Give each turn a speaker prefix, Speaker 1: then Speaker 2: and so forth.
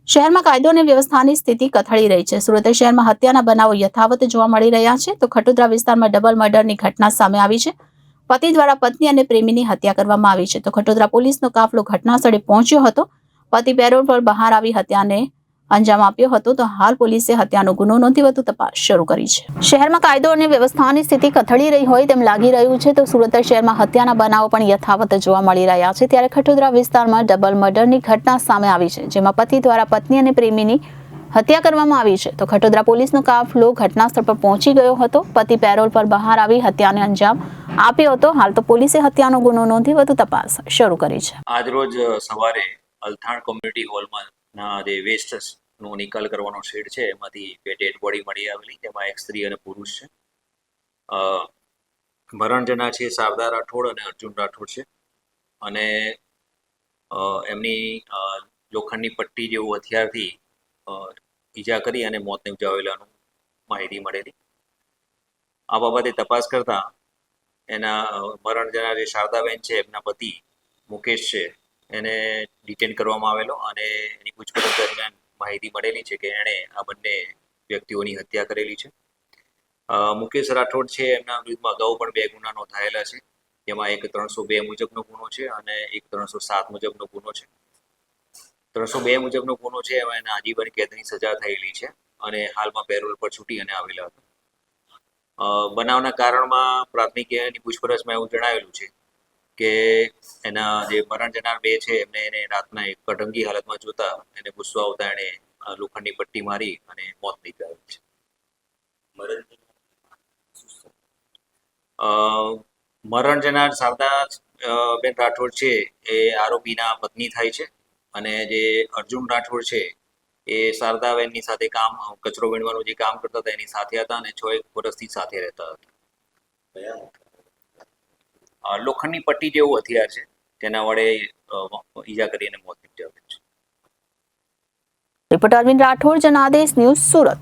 Speaker 1: શહેરમાં કાયદો અને વ્યવસ્થાની સ્થિતિ કથળી રહી છે। સુરત શહેરમાં હત્યાના બનાવો યથાવત જોવા મળી રહ્યા છે તો ખટોદરા વિસ્તારમાં ડબલ મર્ડરની ઘટના સામે આવી છે। પતિ દ્વારા પત્ની અને પ્રેમીની હત્યા કરવામાં આવી છે તો ખટોદરા પોલીસનો કાફલો ઘટના સ્થળે પહોંચ્યો હતો। પતિ પેરોલ પર બહાર આવી હત્યાને અંજામ આપ્યો હતો તો હાલ પોલીસે હત્યાનો ગુનો નોંધી વધુ તપાસ શરૂ કરી છે। શહેરમાં કાયદો અને વ્યવસ્થાની સ્થિતિ કથળી રહી હોય તેમ લાગી રહ્યું છે તો સુરત શહેરમાં હત્યાના બનાવો પણ યથાવત જોવા મળી રહ્યા છે। ત્યારે ખટોદરા વિસ્તારમાં ડબલ મર્ડરની ઘટના સામે આવી છે જેમાં પતિ દ્વારા પત્ની અને પ્રેમીની હત્યા કરવામાં આવી છે તો ખટોદરા પોલીસનો કાફલો ઘટના સ્થળ પર પહોંચી ગયો હતો। પતિ પેરોલ પર બહાર આવી હત્યાને અંજામ આપ્યો હતો। હાલ તો પોલીસે હત્યાનો ગુનો નોંધી વધુ તપાસ શરૂ કરી છે।
Speaker 2: આજરોજ સવારે અલથાણ કોમ્યુનિટી હોલમાં જે વેસ્ટ નો નિકાલ કરવાનો શેડ છે એમાંથી બે ડેડ બોડી મળી આવેલી, તેમાં એક સ્ત્રી અને પુરુષ છે। મરણ જનાર છે શારદા રાઠોડ અને અર્જુન રાઠોડ છે અને એમની લોખંડની પટ્ટી જેવું હથિયારથી ઈજા કરી અને મોત નિપજાવેલાનું માહિતી મળેલી। આ બાબતે તપાસ કરતા એના મરણ જનાર જે શારદાબેન છે એમના પતિ મુકેશ છે એને ડિટેન કરવામાં આવેલો અને એની પૂછપરછ દરમિયાન માહિતી મળેલી છે કે એણે આ બંને વ્યક્તિઓની હત્યા કરેલી છે। મુકેશ રાઠોડ છે એમના વિરુદ્ધમાં અગાઉ પણ 2 ગુના નોંધાયેલા છે, જેમાં એક 302 મુજબનો ગુનો છે અને એક 307 મુજબનો ગુનો છે। 302 મુજબનો ગુનો છે એમાં એને આજીવન કેદની સજા થયેલી છે અને હાલમાં પેરોલ પર છૂટી અને આવેલા હતા। બનાવના કારણમાં પ્રાથમિક પૂછપરછમાં એવું જણાવેલું છે કે એના જે મરણ જનાર 2 છે એમને એને રાતના એક કટંગી હાલતમાં જોતા એને ગુસ્સો આવતા એણે લોખંડની પટ્ટી મારી અને મોત નિપજાવેલ છે। મરણ જનાર શારદા બેન રાઠોડ છે એ આરોપીના પત્ની થાય છે અને જે અર્જુન રાઠોડ છે એ શારદાબેનની સાથે કચરો વીણવાનું જે કામ કરતા હતા એની સાથે હતા અને 6 વર્ષથી સાથે રહેતા હતા। લોખંડની પટ્ટી જેવું હથિયાર છે તેના વડે ઈજા કરી અને મોત નિપજાવેલ છે।
Speaker 1: Reporter Arvind Rathod, Janadesh news, Surat.